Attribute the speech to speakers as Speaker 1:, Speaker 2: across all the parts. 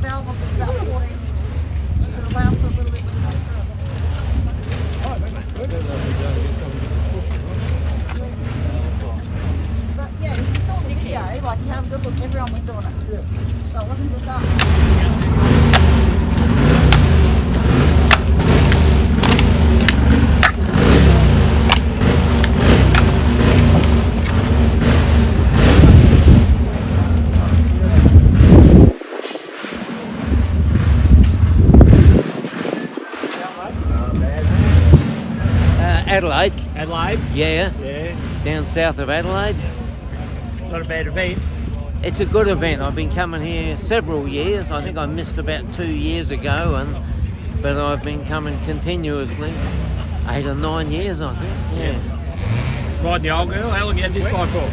Speaker 1: the valve off is about 14 years. So it allows for a little bit when you go through it. But yeah, if you saw the video, like you have a good look, everyone was doing it. So it wasn't just us.
Speaker 2: Adelaide.
Speaker 3: Adelaide?
Speaker 2: Yeah.
Speaker 3: Yeah.
Speaker 2: Down south of Adelaide.
Speaker 3: Not a bad event.
Speaker 2: It's a good event. I've been coming here several years. I think I missed about 2 years ago, but I've been coming continuously. 8 or 9 years, I think. Yeah.
Speaker 3: Ride the old girl. How long you had this bike for?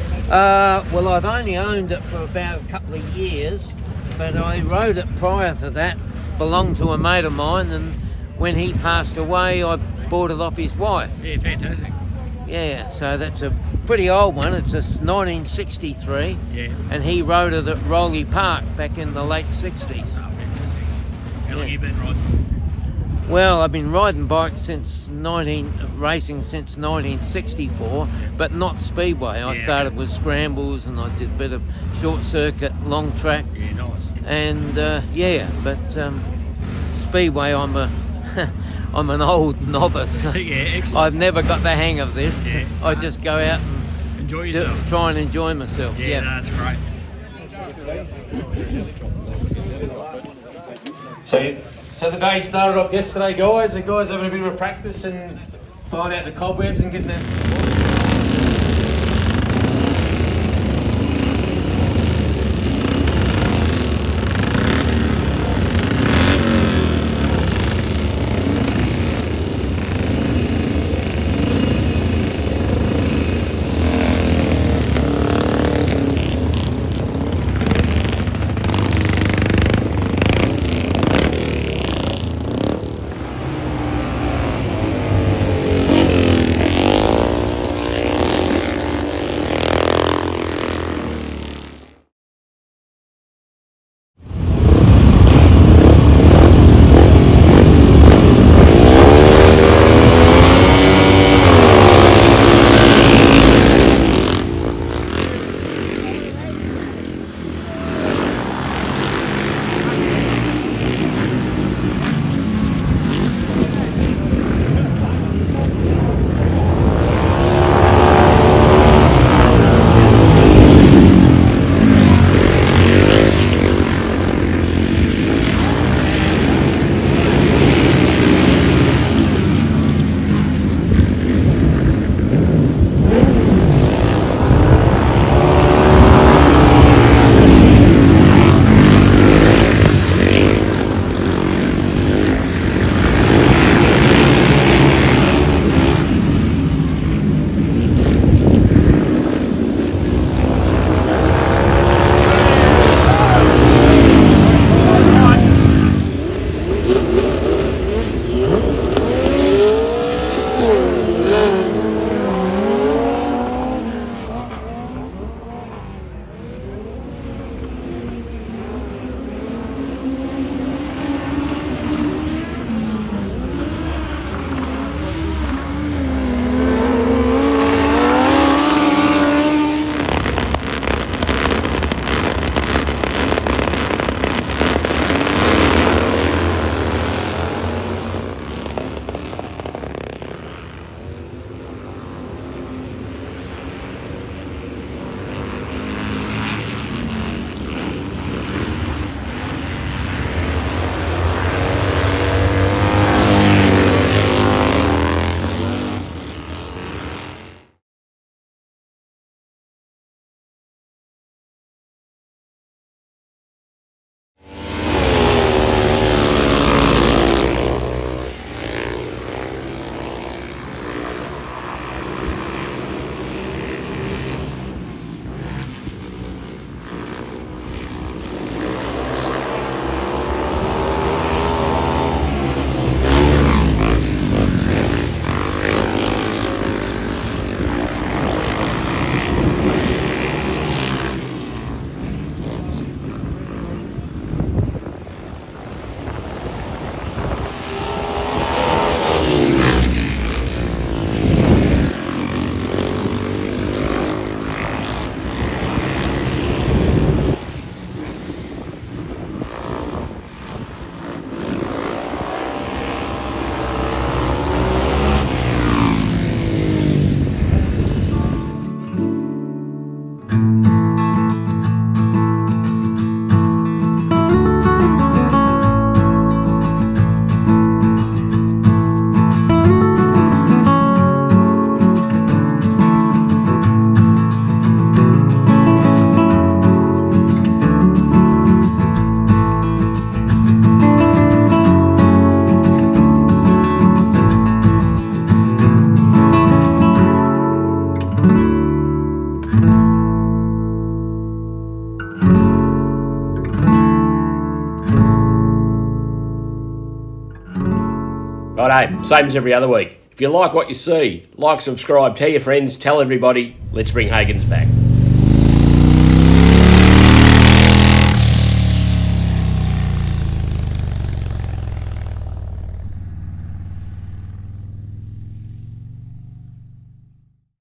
Speaker 2: Well, I've only owned it for about a couple of years, but I rode it prior to that. Belonged to a mate of mine, and when he passed away, I bought it off his wife.
Speaker 3: Yeah, fantastic.
Speaker 2: Yeah, so that's a pretty old one. It's a 1963.
Speaker 3: Yeah.
Speaker 2: And he rode it at Rowley Park back in the late 60s.
Speaker 3: Oh, fantastic. How long
Speaker 2: Yeah.
Speaker 3: you been riding?
Speaker 2: Well, I've been riding bikes racing since 1964, but not Speedway. I
Speaker 3: Yeah,
Speaker 2: started
Speaker 3: okay.
Speaker 2: with scrambles, and I did a bit of short circuit, long track,
Speaker 3: Yeah, nice.
Speaker 2: and but Speedway, I'm an old novice.
Speaker 3: Yeah, excellent.
Speaker 2: I've never got the hang of this.
Speaker 3: Yeah.
Speaker 2: I just go out and
Speaker 3: Enjoy yourself.
Speaker 2: try and enjoy myself.
Speaker 3: Yeah, no, that's great. So the day started off yesterday, guys. The guys having a bit of a practice and flying out the cobwebs and getting that.
Speaker 4: Righto, same as every other week. If you like what you see, like, subscribe, tell your friends, tell everybody. Let's bring Hagon's back.